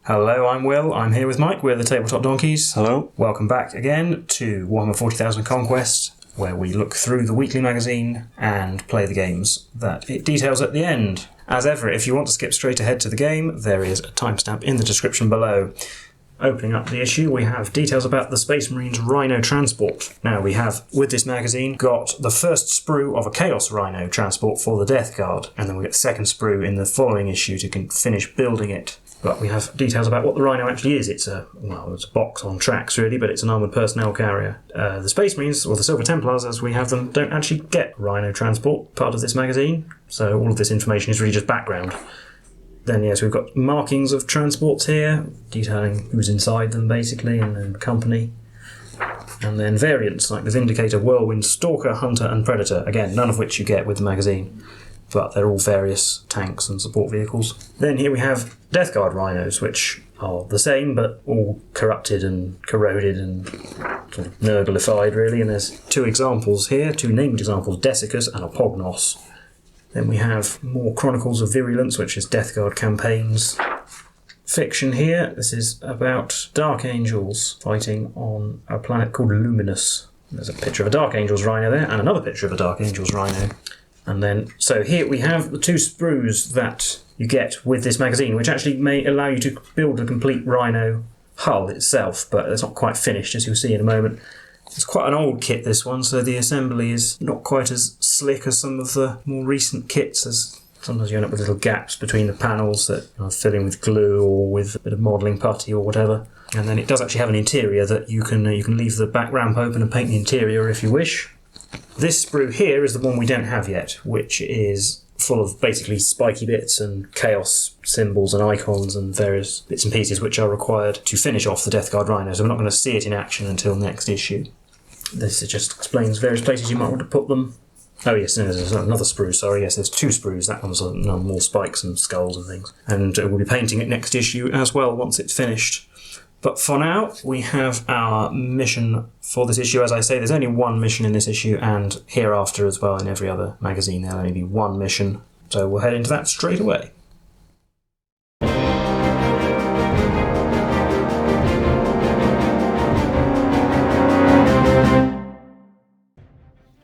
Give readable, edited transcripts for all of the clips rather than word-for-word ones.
Hello, I'm Will. I'm here with Mike. We're the Tabletop Donkeys. Hello. Welcome back again to Warhammer 40k Conquest, where we look through the weekly magazine and play the games that it details at the end. As ever, if you want to skip straight ahead to the game, there is a timestamp in the description below. Opening up the issue, we have details about the Space Marines Rhino transport. Now, we have, with this magazine, got the first sprue of a Chaos Rhino transport for the Death Guard, and then we get the second sprue in the following issue to finish building it. But we have details about what the Rhino actually is. It's a box on tracks, really, but it's an armoured personnel carrier. The Space Marines, or the Silver Templars as we have them, don't actually get Rhino transport, part of this magazine, so all of this information is really just background. Then, yes, we've got markings of transports here, detailing who's inside them, basically, and company. And then variants, like the Vindicator, Whirlwind, Stalker, Hunter, and Predator. Again, none of which you get with the magazine, but they're all various tanks and support vehicles. Then here we have Death Guard Rhinos, which are the same, but all corrupted and corroded and sort of nurglified, really. And there's two examples here, two named examples, Desiccus and Apognos. Then we have more Chronicles of Virulence, which is Death Guard campaigns. Fiction here, this is about Dark Angels fighting on a planet called Luminous. There's a picture of a Dark Angels Rhino there, and another picture of a Dark Angels Rhino. And then, so here we have the two sprues that you get with this magazine, which actually may allow you to build a complete Rhino hull itself, but it's not quite finished, as you'll see in a moment. It's quite an old kit, this one, so the assembly is not quite as slick as some of the more recent kits, as sometimes you end up with little gaps between the panels that fill in with glue or with a bit of modelling putty or whatever. And then it does actually have an interior that you can leave the back ramp open and paint the interior if you wish. This sprue here is the one we don't have yet, which is full of basically spiky bits and chaos symbols and icons and various bits and pieces which are required to finish off the Death Guard Rhino, so we're not going to see it in action until next issue. This just explains various places you might want to put them. Oh yes, no, there's another sprue, sorry, yes, there's two sprues, that one's more spikes and skulls and things. And we'll be painting it next issue as well once it's finished. But for now, we have our mission for this issue. As I say, there's only one mission in this issue, and hereafter as well in every other magazine there'll only be one mission. So we'll head into that straight away.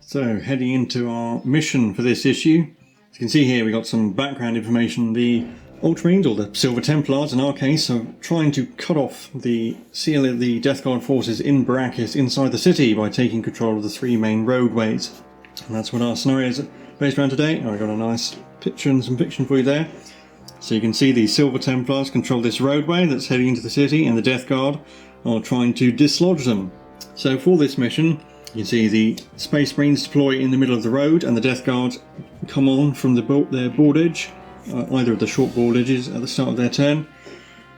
So, heading into our mission for this issue. As you can see here, we got some background information. The Ultramarines, or the Silver Templars in our case, are trying to cut off the seal of the Death Guard forces in Barachias inside the city by taking control of the three main roadways. And that's what our scenario is based around today. I've got a nice picture and some fiction for you there. So you can see the Silver Templars control this roadway that's heading into the city, and the Death Guard are trying to dislodge them. So for this mission, you can see the Space Marines deploy in the middle of the road, and the Death Guard come on from their board edge, either of the short board edges at the start of their turn.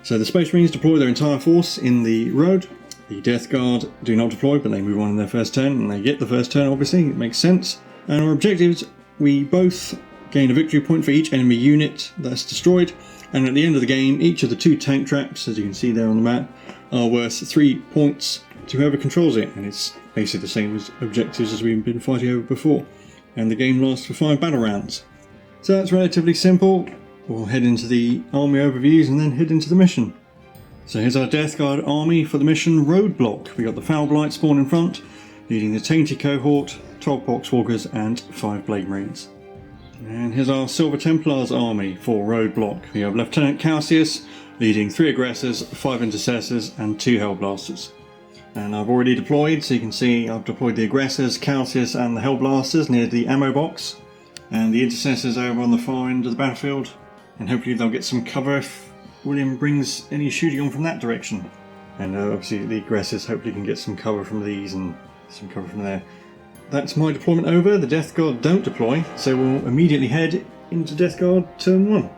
So the Space Marines deploy their entire force in the road. The Death Guard do not deploy, but they move on in their first turn, and they get the first turn, obviously, it makes sense. And our objectives, we both gain a victory point for each enemy unit that's destroyed, and at the end of the game, each of the two tank traps, as you can see there on the map, are worth 3 points to whoever controls it, and it's basically the same as objectives as we've been fighting over before. And the game lasts for 5 battle rounds. So that's relatively simple. We'll head into the army overviews and then head into the mission. So here's our Death Guard army for the mission Roadblock. We got the Foul Blight spawn in front, leading the Tainted Cohort, 12 Poxwalkers and 5 Blade Marines. And here's our Silver Templars army for Roadblock. We have Lieutenant Cassius leading 3 Aggressors, 5 Intercessors and 2 Hellblasters. And I've already deployed, so you can see I've deployed the Aggressors, Cassius and the Hellblasters near the ammo box, and the Intercessors over on the far end of the battlefield, and hopefully they'll get some cover if William brings any shooting on from that direction. And obviously the Aggressors hopefully can get some cover from these and some cover from there. That's my deployment over. The Death Guard don't deploy, so we'll immediately head into Death Guard turn 1.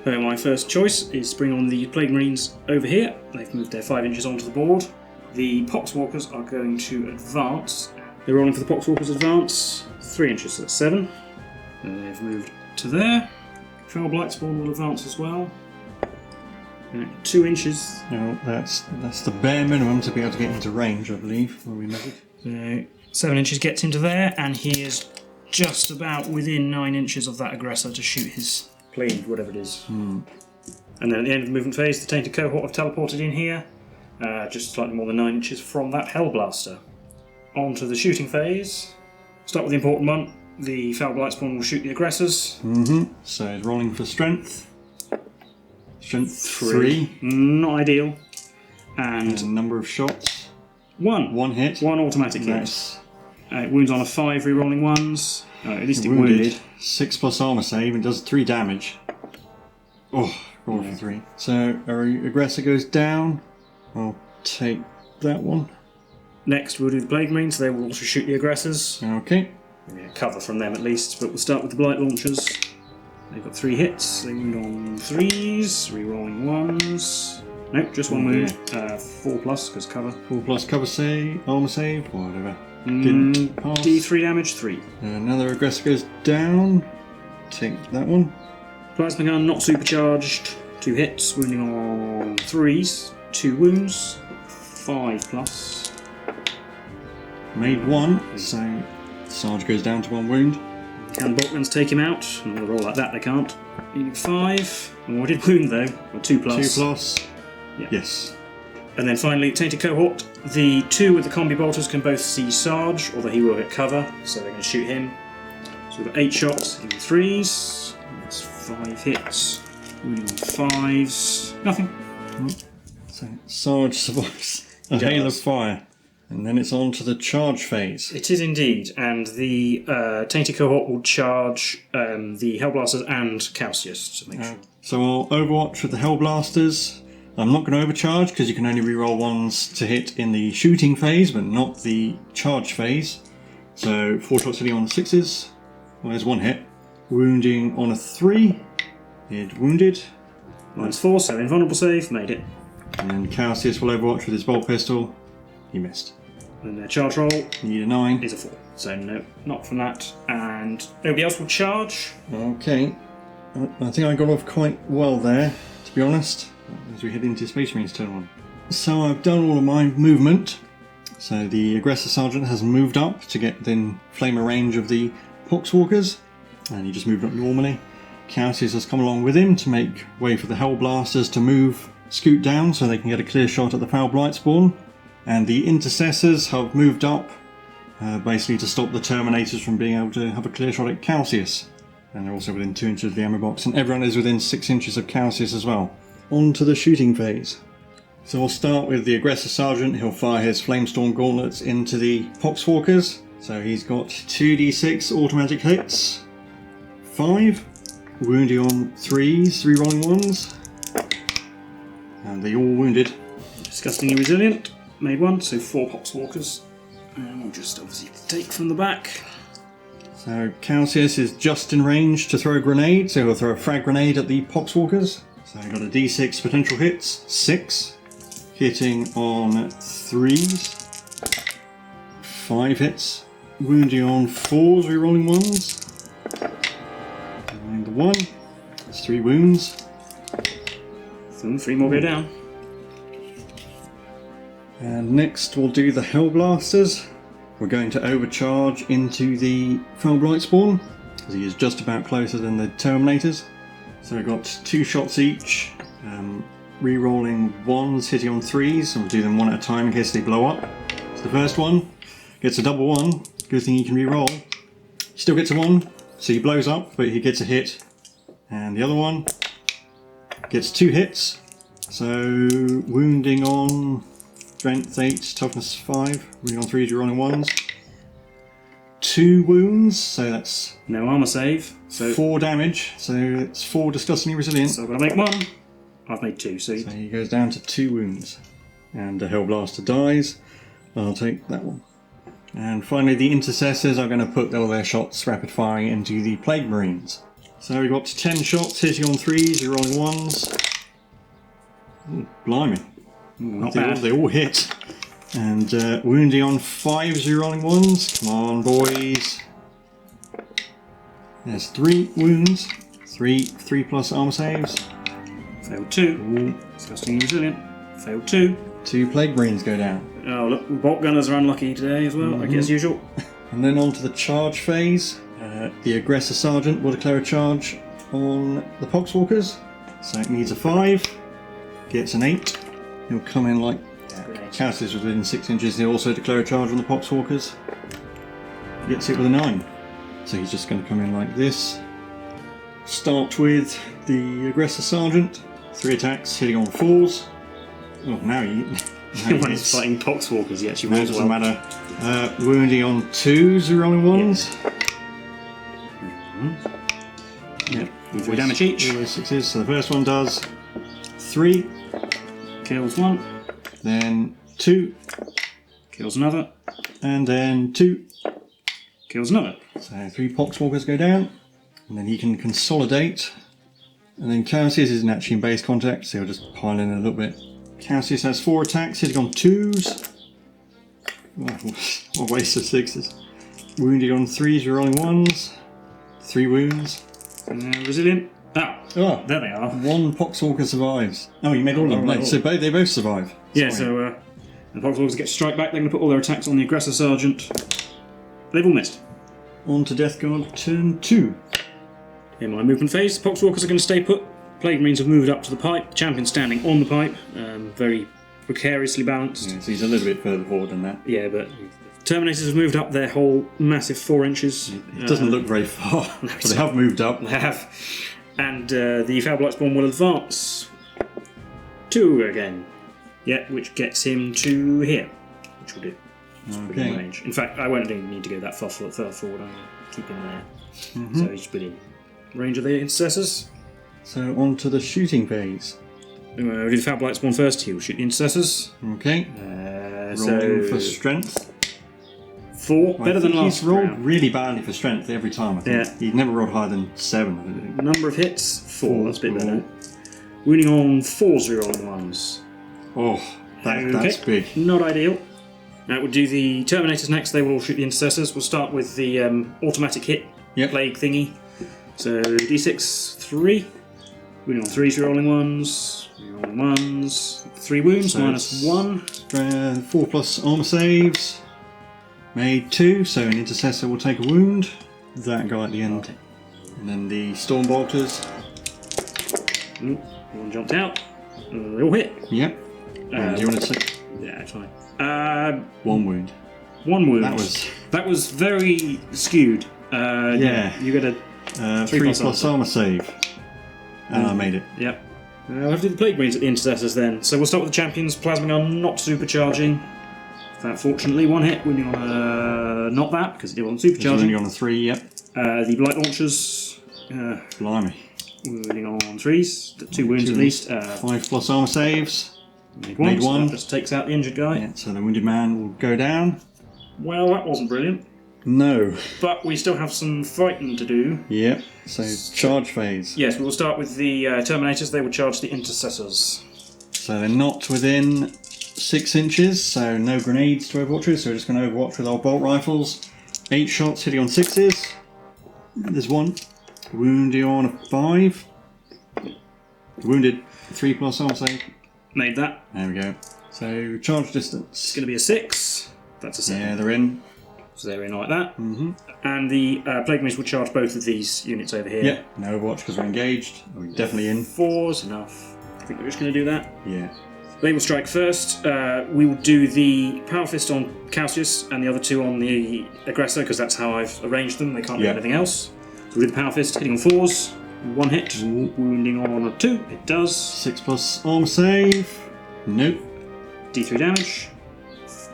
So my first choice is to bring on the Blade Marines over here. They've moved their 5 inches onto the board. The Poxwalkers are going to advance. They're rolling for the Poxwalkers advance. 3 inches, so that's 7. And they've moved to there. Foul Blight spawn will advance as well. 2 inches. No, that's the bare minimum to be able to get into range, I believe, where we measured. So 7 inches gets into there, and he is just about within 9 inches of that aggressor to shoot his plane, whatever it is. And then at the end of the movement phase, the Tainted Cohort have teleported in here, just slightly more than 9 inches from that Hellblaster. On to the shooting phase. Start with the important one. The Foul Blight Spawn will shoot the aggressors. So it's rolling for strength. Strength 3. Not ideal. And number of shots. 1. 1 hit. 1 automatic hit. Nice. Wounds on a 5, re-rolling 1s. At least it wounded. 6 plus armor save and does 3 damage. Oh, roll for 3. So our aggressor goes down. I'll take that one. Next we'll do the Plague Marines, so they will also shoot the aggressors. Okay. We'll get cover from them at least, but we'll start with the Blight Launchers. They've got 3 hits, they wound on 3s, re-rolling 1s. Nope, just 1 wound. 4 plus, because cover. 4 plus cover save, armor save, or whatever. Didn't pass. D3 damage, 3. Another aggressor goes down. Take that one. Plasma Gun, not supercharged. 2 hits, wounding on 3s. 2 wounds. 5 plus. Made 1, so Sarge goes down to 1 wound. Can Boltguns take him out? And on a roll like that, they can't. Needing 5. And what did wound though? Or 2 plus. 2 plus. Yeah. Yes. And then finally, Tainted Cohort. The 2 with the combi bolters can both see Sarge, although he will get cover, so they're going to shoot him. So we've got 8 shots, hitting 3s. That's 5 hits. Wounding on 5s. Nothing. So Sarge survives a hail of fire. And then it's on to the charge phase. It is indeed, and the Tainted Cohort will charge the Hellblasters and Calcius to make sure. So I'll overwatch with the Hellblasters. I'm not going to overcharge because you can only reroll 1s to hit in the shooting phase, but not the charge phase. So 4 shots hitting on 6s. Well, there's 1 hit. Wounding on a 3. It wounded. -4, so invulnerable save, made it. And then Calcius will overwatch with his bolt pistol. He missed. And their charge roll Need a 9. is a 4. So no, not from that. And nobody else will charge. Okay. I think I got off quite well there, to be honest, as we head into Space Marines turn 1. So I've done all of my movement. So the Aggressor Sergeant has moved up to get within flamer range of the Poxwalkers, and he just moved up normally. Calcius has come along with him to make way for the Hellblasters to scoot down so they can get a clear shot at the Foul Blight Spawn. And the Intercessors have moved up, basically to stop the Terminators from being able to have a clear shot at Calcius. And they're also within 2 inches of the ammo box, and everyone is within 6 inches of Calcius as well. On to the shooting phase. So we'll start with the Aggressor Sergeant. He'll fire his Flamestorm Gauntlets into the Poxwalkers. So he's got 2d6 automatic hits, 5, wounding on 3s, 3 rolling 1s, and they all wounded. Disgustingly resilient. Made 1, so 4 Poxwalkers. And we'll just obviously take from the back. So Calcius is just in range to throw a grenade, so he'll throw a frag grenade at the Poxwalkers. So I've got a d6 potential hits, 6, hitting on 3s, 5 hits, wounding on 4s, rerolling 1s, and the 1, that's 3 wounds. So 3 more go down. And next we'll do the Hellblasters. We're going to overcharge into the Foul Blight Spawn, because he is just about closer than the Terminators. So we've got 2 shots each, re-rolling 1s, hitting on 3s, so we'll do them 1 at a time in case they blow up. So the first one gets a double 1, good thing he can re-roll. Still gets a 1, so he blows up, but he gets a hit. And the other one gets 2 hits, so wounding on Strength 8, Toughness 5, wounding on 3s, re-rolling 1s. 2 wounds, so that's No armor save. So 4 damage, so it's 4 disgustingly resilient. So I've got to make 1. I've made 2, so He goes down to 2 wounds. And the Hellblaster dies. I'll take that one. And finally the Intercessors are going to put all their shots rapid firing into the Plague Marines. So we've got 10 shots hitting on 3s, re-rolling 1s. Ooh, blimey. not bad. They all hit. And wounding on 5s, re-rolling 1s. Come on, boys. There's 3 wounds. 3 plus armor saves. Failed 2. Ooh. Disgustingly resilient. Failed 2. 2 Plague Marines go down. Oh look, bolt gunners are unlucky today as well, like as usual. And then on to the charge phase. The Aggressor Sergeant will declare a charge on the Poxwalkers. So it needs a 5, gets an 8. He'll come in like Grenade. Cassius within 6 inches. He'll also declare a charge on the Poxwalkers. Gets it with a 9. So he's just going to come in like this. Start with the Aggressor Sergeant. 3 attacks, hitting on 4s. Oh, now he When he's fighting Poxwalkers, he actually no, rolls doesn't well. matter. Wounding on 2s, rolling 1s. Yep. 4 damage each. 6s. So the first one does 3, Kills one. then 2, Kills another. and then 2. Kills another. So 3 Poxwalkers go down, and then he can consolidate. And then Cassius isn't actually in base contact, so he'll just pile in a little bit. Cassius has 4 attacks, hitting on 2s. What a waste of 6s. Wounded on 3s, rolling 1s. 3 wounds. Resilient. Ah, Oh, there they are. 1 Poxwalker survives. Oh, you made all of them. All. No, so they both survive. Yeah, Sorry. so the Poxwalkers get to strike back. They're going to put all their attacks on the Aggressor Sergeant. They've all missed. On to Death Guard, turn 2. In my movement phase, the Poxwalkers are going to stay put. Plague Marines have moved up to the pipe. The Champion's standing on the pipe, very precariously balanced. Yeah, so he's a little bit further forward than that. Yeah, but Terminators have moved up their whole massive 4 inches. It doesn't look very far, but they have moved up. They have. And the Foul Blightspawn will advance 2 again. Yeah, which gets him to here, which will do. It's within Okay. range. In fact, I won't even need to go that far forward. I'm going to keep him there. So he's within range of the Intercessors. So on to the shooting phase. We'll do the Foul Blightspawn first. He will shoot the Intercessors. Okay. Rolling for strength. 4, better than last He's rolled round. really badly for strength every time, I think. Yeah. He's never rolled higher than 7, I don't think. Number of hits, 4. That's a bit Four. better. Wounding on 4s, rolling 1s. Oh, that's big. Not ideal. We'll do the Terminators next. They will all shoot the Intercessors. We'll start with the automatic hit Yep. plague thingy. So D6, 3. Wounding on 3s, rolling 1s. Rolling 1s. 3 wounds, So minus it's- 1. 4 plus armor saves. Made 2, so an intercessor will take a wound. That guy at the end. And then the storm bolters. One jumped out. They all hit. Yep. Do you want to say Yeah, it's fine. 1 wound? 1 wound. That was That was very skewed. Yeah. You got a 3 plus plus armor save. And I made it. Yep. We'll have to do the Plague Marines at the Intercessors then. So we'll start with the Champions. Plasma Gun not supercharging. That fortunately 1 hit, wounding on not that, because it wasn't It's only supercharging. on a 3, yep. The Blight Launchers, Blimey. wounding on 3s, 2 wounds at least. 5 plus armor saves. Made Made so one. that just takes out the injured guy. Yeah, so the wounded man will go down. Well, that wasn't brilliant. No. But we still have some fighting to do. Yep. So charge phase. Yes, we will start with the Terminators. They will charge the Intercessors. So they're not within 6 inches, so no grenades to Overwatch with, so we're just going to Overwatch with our bolt rifles. 8 shots hitting on 6s. There's 1. Wounded on a 5. Wounded. 3 plus armor save. Made that. There we go. So charge It's distance. going to be a 6. That's a 7. Yeah, they're in. So they're in like that. And the Plague Marines will charge both of these units over here. Yep. No Overwatch because we're engaged. We're definitely in. 4's enough. I think we're just going to do that. Yeah. They will strike first. We will do the Power Fist on Cassius and the other 2 on the Aggressor because that's how I've arranged them. They can't do Yeah. anything else. So we'll do the Power Fist, hitting on 4s. 1 hit. Wounding on a 2. It does. 6 plus armor save. Nope. D3 damage.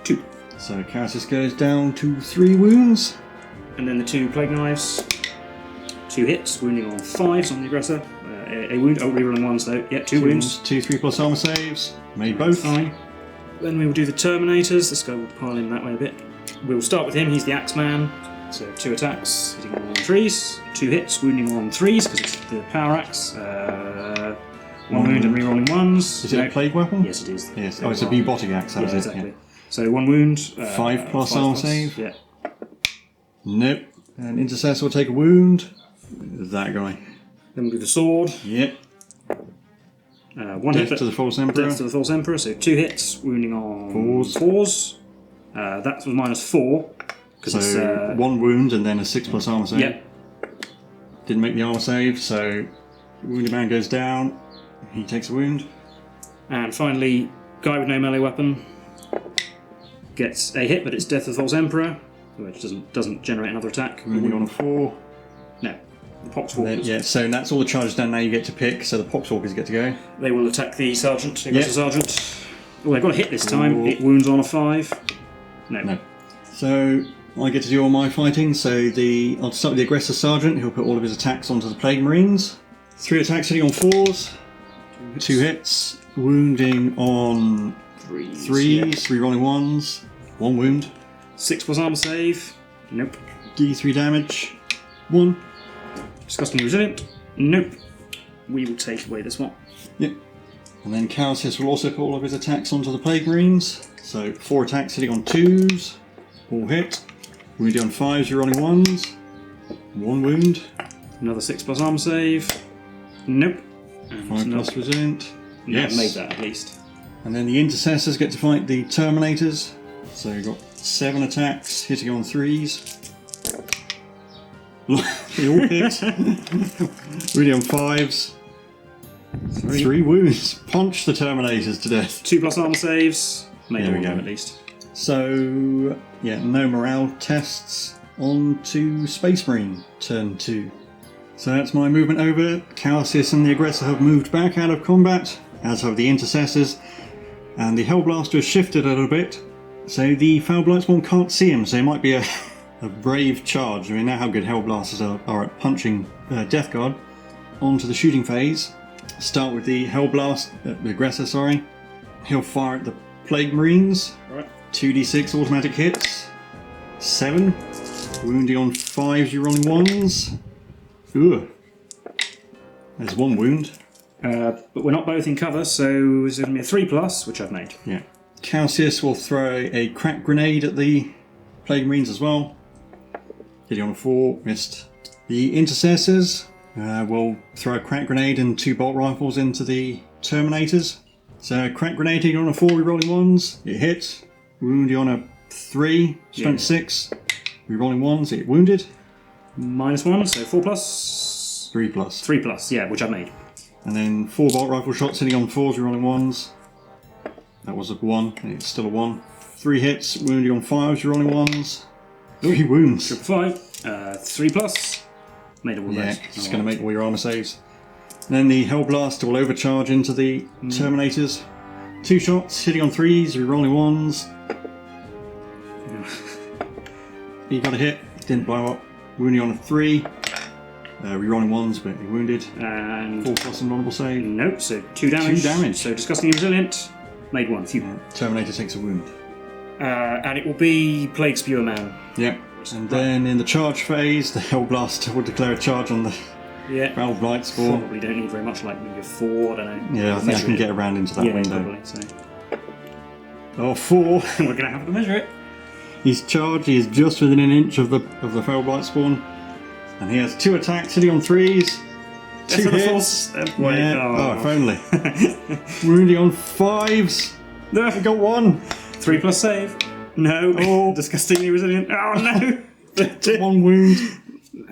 2. So Cassius goes down to 3 wounds. And then the 2 Plague Knives. 2 hits. Wounding on 5s on the Aggressor. A wound. Oh, rerolling 1s though. Yeah, 2 wounds. 2 3 plus armor saves. Made both. Fine. Then we will do the Terminators. This guy will pile in that way a bit. We'll start with him. He's the Axeman. So 2 attacks, hitting on 3s. 2 hits, wounding on 3s because it's the Power Axe. 1 wound and rerolling 1s. Is it a plague weapon? Yes, it is. Yes. Oh, it's a bubotic axe. That Yeah, was it. exactly. Yeah. So 1 wound. 5 plus armor save. Yeah. Nope. And intercessor will take a wound. That guy. Then we'll do the sword. Yep. 1 Death hit. to the false emperor. Death to the False Emperor. So 2 hits, wounding on 4s. 4s. That was minus 4. Because it's. So 1 wound and then a 6 plus armor save. Yep. Didn't make the armor save, so wounded man goes down. He takes a wound. And finally, guy with no melee weapon gets a hit, but it's Death of the False Emperor, which doesn't generate another attack. Wounding on a 4. No. The Poxwalkers. Yeah, so that's all the charges done. Now you get to pick, so the Poxwalkers get to go. They will attack the sergeant, the aggressor sergeant. Oh, they've got a hit this time. It wounds on a 5. No. So I get to do all my fighting. So I'll start with the aggressor sergeant. He'll put all of his attacks onto the Plague Marines. 3 attacks hitting on 4s. 2 hits. Wounding on 3s. 3 rolling 1s. 1 wound. 6 plus armor save. Nope. D3 damage. 1. Disgustingly resilient. Nope. We will take away this one. Yep. And then Calcius will also put all of his attacks onto the Plague Marines. So 4 attacks hitting on 2s. All hit. Wounding on 5s, you're rolling 1s. 1 wound. Another 6 plus armor save. Nope. And 5 plus resilient. Yes. Made that at least. And then the Intercessors get to fight the Terminators. So you've got 7 attacks hitting on 3s. They all hit. Really on 5s. 3 wounds. Punch the Terminators to death. 2 plus armor saves. Made There all we of them go. at least. So, yeah, no morale tests. On to Space Marine, turn 2. So that's my movement over. Calcius and the Aggressor have moved back out of combat, as have the Intercessors. And the Hellblaster has shifted a little bit. So the Foulblight Spawn can't see him, so it might be a brave charge. I mean, know how good Hellblasters are at punching Death Guard. On to the shooting phase. Start with the the Aggressor, sorry. He'll fire at the Plague Marines. Right. 2d6 automatic hits. 7. Wounding on 5s, you're rolling 1s. Ooh. There's 1 wound. But we're not both in cover, so it's going to be a 3 plus, which I've made. Yeah. Calcius will throw a crack grenade at the Plague Marines as well. Hitting on a 4, missed. The Intercessors will throw a crack grenade and 2 bolt rifles into the Terminators. So crack grenade hitting on a 4, rerolling 1s, it hit. Wounding on a 3, strength 6, rerolling 1s, it wounded. -1, so 4 plus. 3 plus. 3 plus, yeah, which I've made. And then 4 bolt rifle shots hitting on 4s, rerolling 1s. That was a 1, and it's still a 1. 3 hits, wounding on 5s, rerolling 1s. 3 wounds. 5, 3 plus. Made all Yeah, those. it's going to make all your armor saves. And then the Hellblaster will overcharge into the Terminators. 2 shots, hitting on 3s, rerolling 1s. He got a hit, didn't blow up. Wounding on a 3. Rerolling 1s, but he wounded. And 4 plus and honorable save. nope, so 2 damage. 2 damage. So disgustingly resilient. Made 1. Phew. Terminator takes a wound. And it will be Plague Spewer Man. Yep. And then in the charge phase, the Hellblaster will declare a charge on the Yeah. Foulblight Spawn. Probably don't need very much, like maybe a 4, I don't know. Yeah, I think I can get around into that yeah, window. probably, so. Oh, 4. We're going to have to measure it. He's charged, he is just within an inch of the Foulblight Spawn. And he has 2 attacks hitting on 3s. 2 hits. Yeah. Oh, if only. Wounding on 5s. No. I got 1. 3 plus save. No. Oh. Disgustingly resilient. Oh no. 1 wound.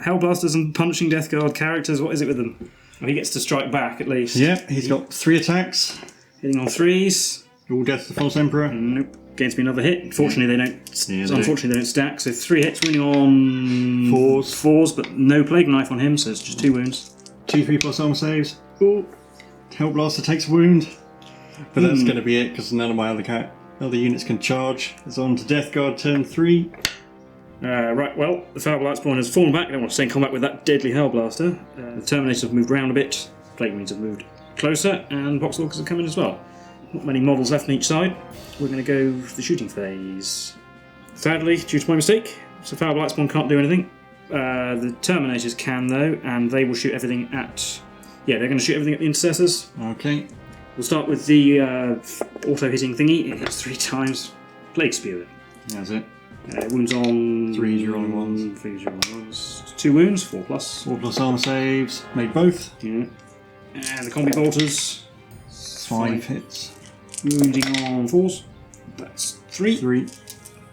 Hellblasters and punching Death Guard characters, what is it with them? Well, he gets to strike back at least. Yep, he's got 3 attacks. Hitting on 3s. All death to the False Emperor. Nope. Gains me another hit. Unfortunately, they don't. Yeah, they unfortunately, they don't stack. So 3 hits, wounding on 4s. 4s, but no plague knife on him, so it's just 2 wounds. 2 3 plus armor saves. Ooh. Hellblaster takes a wound. But that's going to be it, because none of my other units can charge. It's on to Death Guard turn 3. Right, well, the Foulblight Spawn has fallen back. I don't want to stay in combat with that deadly Hellblaster. The Terminators have moved around a bit. Plague Marines have moved closer, and Poxwalkers have come in as well. Not many models left on each side. We're going to go for the shooting phase. Sadly, due to my mistake, so Foulblight Spawn can't do anything. The Terminators can, though, and they will shoot everything at... Yeah, they're going to shoot everything at the Intercessors. Okay. We'll start with the auto-hitting thingy. It hits 3 times. Plague Spewer. That's it. Wounds on... 3 rolling 1s. 3 rolling 1s. 2 wounds, 4 plus. 4 plus armor saves. Made both. Yeah. And the Combi Bolters. 5 hits. Wounding on 4s. That's 3.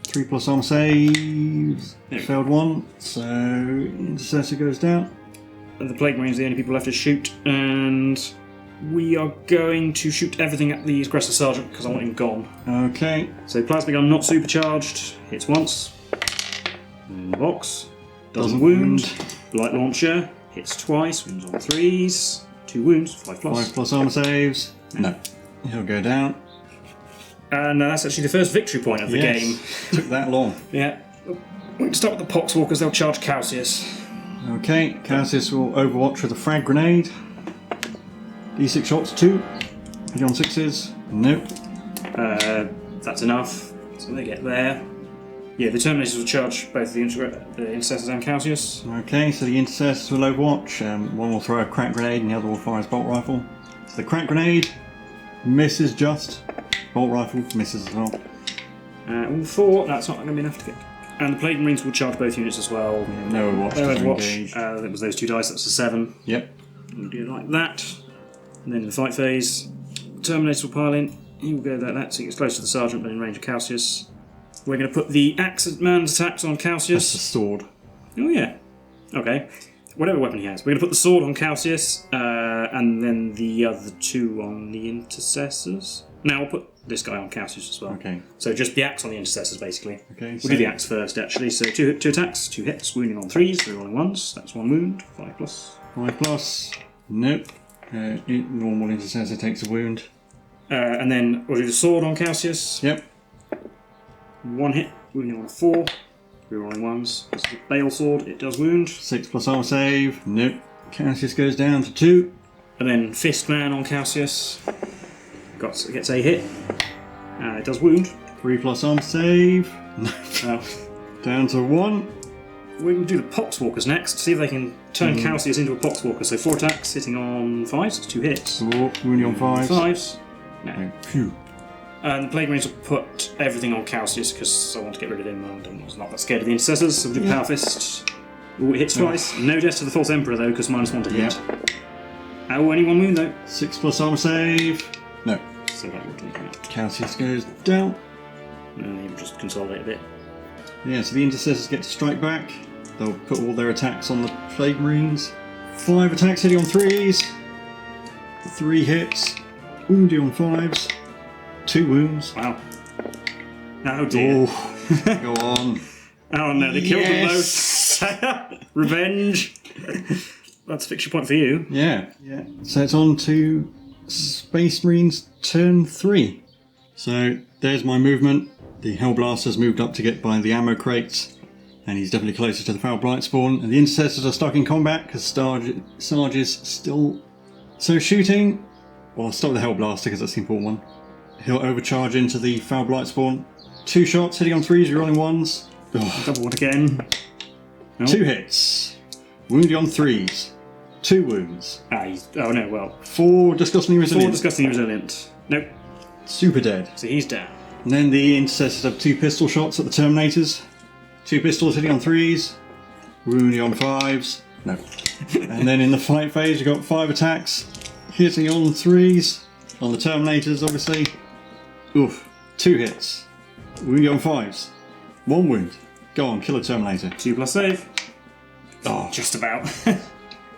3 plus armor saves. Failed 1. So Intercessor goes down. And the Plague Marines are the only people left to shoot. And We are going to shoot everything at the aggressor sergeant because I want him gone. Okay. So plasma gun not supercharged, hits once. In the box. Doesn't wound. Light launcher, hits twice, wounds on 3s. 2 wounds, 5 plus. 5 plus armor saves. No. He'll go down. And that's actually the first victory point of the game. Took that long. Yeah. We can start with the Poxwalkers, they'll charge Calcius. Okay, Calcius will overwatch with a frag grenade. D6 shots, 2. Hit on 6s. Nope. That's enough. So they get there. Yeah, the Terminators will charge both the Intercessors and Calcius. Okay, so the Intercessors will overwatch. One will throw a crack grenade and the other will fire his bolt rifle. So the crack grenade misses just. Bolt rifle misses as well. All 4, that's not going to be enough to get. And the Plague Marines will charge both units as well. Yeah, no overwatch. No overwatch. That was those 2 dice, that's a 7. Yep. We'll do it like that. And then in the fight phase, Terminator will pile in. He will go like that, so he gets close to the Sergeant but in range of Calcius. We're going to put the Axe Man's attacks on Calcius. That's the sword. Oh yeah. Okay. Whatever weapon he has. We're going to put the sword on Calcius, and then the other 2 on the Intercessors. Now we'll put this guy on Calcius as well. Okay. So just the axe on the Intercessors, basically. Okay. We'll do the axe first, actually. So 2 attacks, 2 hits, wounding on 3s, 3 rolling 1s. That's 1 wound, 5 plus. 5 plus. Nope. Normal Intercessor takes a wound. And then we'll do the sword on Calcius. Yep. 1 hit, wounding on a 4. 3 rolling 1s. This is a Bale sword, it does wound. 6 plus armor save. Nope. Calcius goes down to 2. And then Fistman on Calcius. Gets a hit. It does wound. 3 plus armor save. Down to 1. We will do the Poxwalkers next, see if they can turn Calcius into a Poxwalker. So 4 attacks, hitting on 5s, 2 hits. Wounding on 5s. 5s. No. Phew. And the Plague Marines will put everything on Calcius because I want to get rid of him. I was not that scared of the Intercessors, so we'll do Power Fist. Ooh, it hits twice. No death to the False Emperor though, because -1 to hit. Only 1 wound though. 6 plus armor save. No. So that will take him out. Calcius goes down. And he'll just consolidate a bit. Yeah, so the Intercessors get to strike back. They'll put all their attacks on the Plague Marines. 5 attacks hitting on 3s. 3 hits. Wounding on 5s. 2 wounds. Wow. Oh dear. Oh, go on. Oh no, they killed them both. Revenge. That's a victory point for you. Yeah. So it's on to Space Marines turn 3. So there's my movement. The Hellblaster's moved up to get by the ammo crates. And he's definitely closer to the Foul Blight spawn. And the Intercessors are stuck in combat because Sarge is still... So shooting... Well, I'll start with the Hellblaster because that's the important one. He'll overcharge into the Foul Blight spawn. 2 shots, hitting on 3s, rerolling 1s. Double one again. Nope. 2 hits. Wounding on 3s. 2 wounds. Oh no, well. 4 disgustingly resilient. 4 disgustingly resilient. Nope. Super dead. So he's down. And then the Intercessors have 2 pistol shots at the Terminators. 2 pistols hitting on 3s. Wounding on 5s. No. And then in the fight phase, you've got 5 attacks. Hitting on 3s. On the Terminators, obviously. Oof. 2 hits. Wounding on 5s. 1 wound. Go on, kill a Terminator. 2 plus save. Oh. Just about.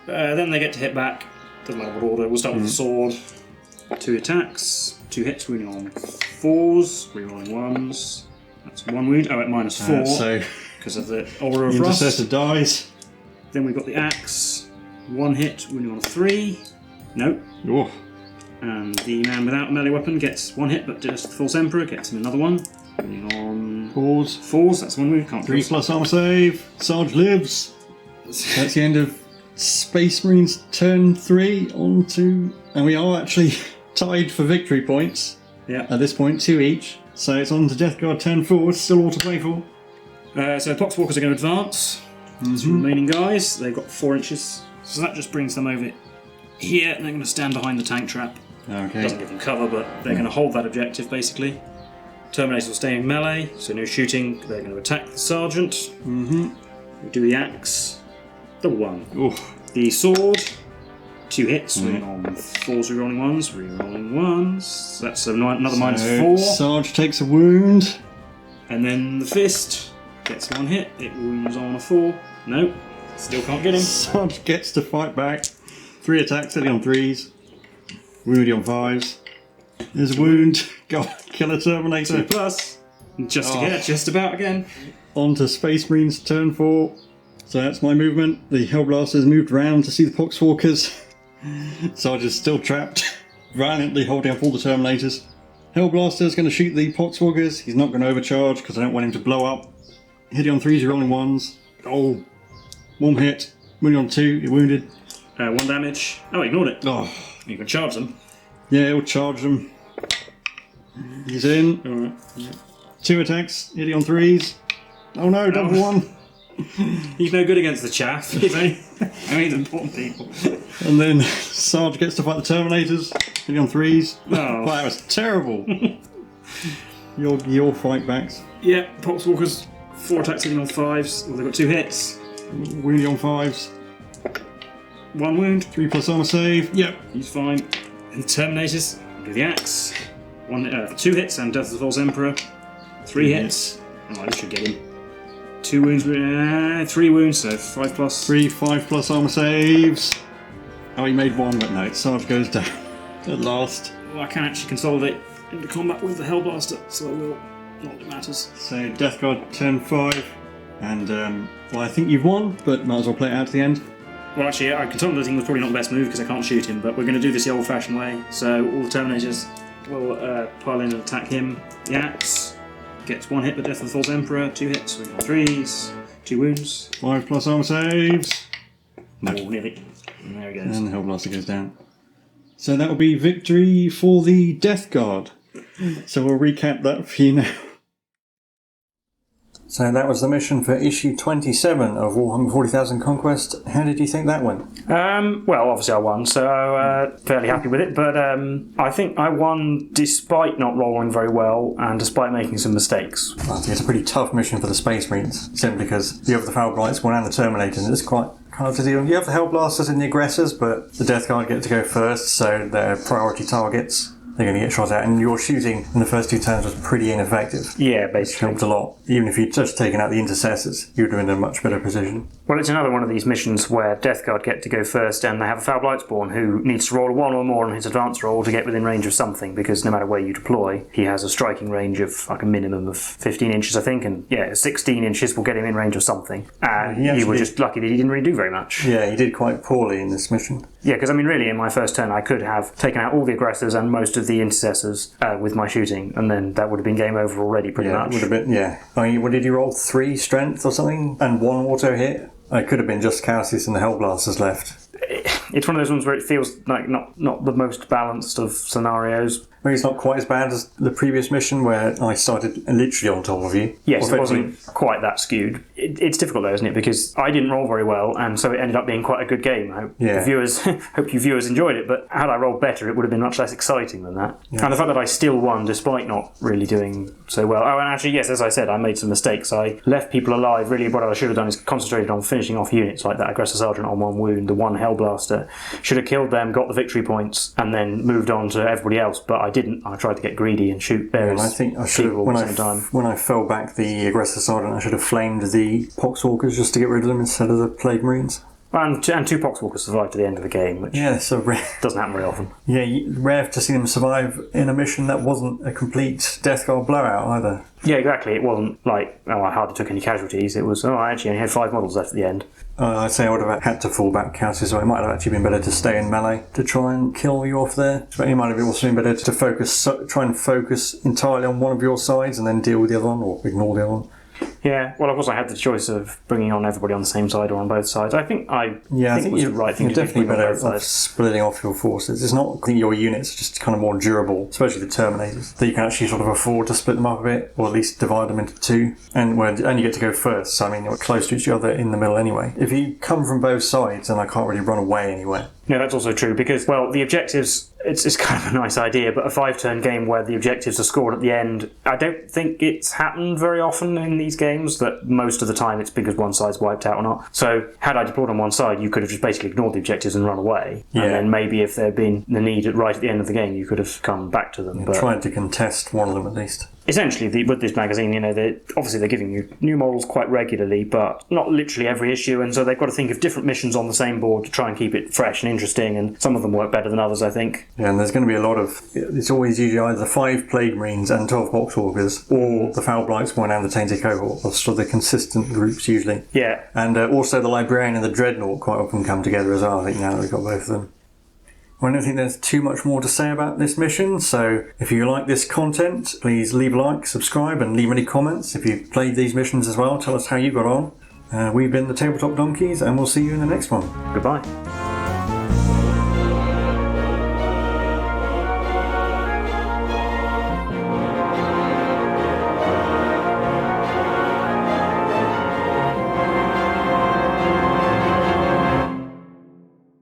Then they get to hit back. Doesn't matter what order. We'll start with the sword. 2 attacks. 2 hits, wounding on 4s. Rerolling 1s. That's 1 wound. Oh, at -4. So because of the Aura of Rust. Intercessor dies. Then we've got the axe. 1 hit, wounding on a 3. Nope. Oh. And the man without a melee weapon gets 1 hit, but just the False Emperor gets him another one. Wounding on 4s. That's 1 wound. Can't 3 plus armor save. Sarge lives. That's the end of Space Marines turn 3 on to... And we are actually tied for victory points. Yeah. At this point, 2 each. So it's on to Death Guard turn 4. Still all to play for. So Poxwalkers are going to advance. The remaining guys, they've got 4 inches. So that just brings them over here, and they're going to stand behind the tank trap. Okay. Doesn't give them cover, but they're going to hold that objective, basically. Terminators will stay in melee, so no shooting. They're going to attack the Sergeant. We'll do the axe. The 1. Oof. The sword. 2 hits, on 4s, rerolling 1s, rerolling 1s. That's another -4. Sarge takes a wound. And then the fist gets 1 hit. It wounds on a 4. Nope. Still can't get him. Sarge gets to fight back. 3 attacks, hitting on 3s. Woundy on 5s. There's a wound. God, kill a Terminator. 2+. Just about again. On to Space Marines, turn 4. So that's my movement. The Hellblaster's moved round to see the Poxwalkers. Sarge's still trapped, valiantly holding up all the Terminators. Hellblaster's going to shoot the Poxwalkers. He's not going to overcharge because I don't want him to blow up. Hitting on 3s, you're rolling 1s. Oh, 1 hit. Wounded on 2, you're wounded. 1 damage. Oh, ignored it. Oh, You can charge them. yeah, he'll charge them. He's in. Alright. 2 attacks, hitting on 3s. Oh no, double 1. He's no good against the chaff. He's only the important people. And then Sarge gets to fight the Terminators, hitting on 3s. Oh. Wow, that was terrible. your fight backs. Yeah, Poxwalkers, 4 attacks hitting on 5s. Well, they've got 2 hits. Wounded on 5s. 1 wound. 3+ armor save. Yep. He's fine. And the Terminators do the axe. 2 hits and Death of the False Emperor. 3 hits. Oh, this should get him. 2 wounds. 3 wounds, so 5+. 5+ armor saves. Oh, he made 1, but no, Sarge goes down at last. Well, I can actually consolidate into combat with the Hellblaster, so I will. Not that it matters. So Death Guard turn 5. And, well, I think you've won, but might as well play it out to the end. Well, actually, consolidating was probably not the best move because I can't shoot him, but we're going to do this the old-fashioned way. So all the Terminators will pile in and attack him. The axe gets 1 hit with Death of the False Emperor, 2 hits with 3s, 2 wounds. 5+ armor saves. No, nearly. And there he goes. And the Hellblaster goes down. So that will be victory for the Death Guard. So we'll recap that for you now. So that was the mission for issue 27 of Warhammer 40,000 Conquest. How did you think that went? Well, obviously I won, so fairly happy with it. But I think I won despite not rolling very well and despite making some mistakes. I think it's a pretty tough mission for the Space Marines, simply because you have the Foul Blights one and the Terminators, and it's quite hard to deal. You have the Hellblasters and the Aggressors, but the Death Guard get to go first, so they're priority targets. They're going to get shot at, and your shooting in the first 2 turns was pretty ineffective. Yeah, basically. Helped a lot. Even if you'd just taken out the Intercessors, you would have been in a much better position. Well, it's another one of these missions where Death Guard get to go first, and they have a Foul Blightspawn who needs to roll a 1 or more on his advance roll to get within range of something, because no matter where you deploy, he has a striking range of like a minimum of 15 inches, I think, and 16 inches will get him in range of something. And you were just lucky that he didn't really do very much. Yeah, he did quite poorly in this mission. Yeah, because I mean, really, in my first turn, I could have taken out all the Aggressors and most of the Intercessors with my shooting, and then that would have been game over already, pretty much. Would have been, yeah. I mean, what did you roll? 3 strength or something? And 1 auto hit? It could have been just Cassius and the Hellblasters left. It's one of those ones where it feels like not the most balanced of scenarios. Maybe it's not quite as bad as the previous mission where I started literally on top of you. Yes, it wasn't quite that skewed. It's difficult though, isn't it? Because I didn't roll very well, and so it ended up being quite a good game. I hope you viewers enjoyed it, but had I rolled better, it would have been much less exciting than that. Yeah. And the fact that I still won despite not really doing so well. Oh, and actually, yes, as I said, I made some mistakes. I left people alive. Really, what I should have done is concentrated on finishing off units like that Aggressor Sergeant on 1 wound, the 1 Hellblaster. Should have killed them, got the victory points, and then moved on to everybody else, but I didn't. I tried to get greedy and shoot various I think I should have, people at the same time. When I fell back the Aggressor Sergeant, I should have flamed the Poxwalkers just to get rid of them instead of the Plague Marines. And 2 Poxwalkers survived to the end of the game, which so rare. Doesn't happen very often. Yeah, rare to see them survive in a mission that wasn't a complete Death Guard blowout either. Yeah, exactly. It wasn't like, I hardly took any casualties. It was, I actually only had 5 models left at the end. I'd say I would have had to fall back Cassius, so it might have actually been better to stay in melee to try and kill you off there. But it might have also been better to try and focus entirely on one of your sides and then deal with the other one, or ignore the other one. Yeah, well, of course, I had the choice of bringing on everybody on the same side or on both sides. I think it was the right thing to do. You're definitely better off splitting off your forces. It's not, I think your units are just kind of more durable, especially the Terminators, that you can actually sort of afford to split them up a bit, or at least divide them into 2. And you get to go first, so I mean, you're close to each other in the middle anyway. If you come from both sides, then I can't really run away anywhere. No, that's also true, because, well, the objectives, it's kind of a nice idea, but a 5-turn game where the objectives are scored at the end, I don't think it's happened very often in these games, that most of the time it's because one side's wiped out or not. So, had I deployed on one side, you could have just basically ignored the objectives and run away. Yeah. And then maybe if there had been the need right at the end of the game, you could have come back to them. Tried to contest one of them at least. essentially, with this magazine, obviously they're giving you new models quite regularly, but not literally every issue, and so they've got to think of different missions on the same board to try and keep it fresh and interesting, and some of them work better than others, I think. Yeah, and there's going to be a lot of... It's always usually either the 5 Plague Marines and 12 Poxwalkers, or the Foul Blight Spawn and the Tainted Cohort. Those are the consistent groups, usually. Yeah. And also the Librarian and the Dreadnought quite often come together as well, I think, now that we've got both of them. Well, I don't think there's too much more to say about this mission, so if you like this content, please leave a like, subscribe, and leave any comments. If you've played these missions as well, tell us how you got on. We've been the Tabletop Donkeys, and we'll see you in the next one. Goodbye.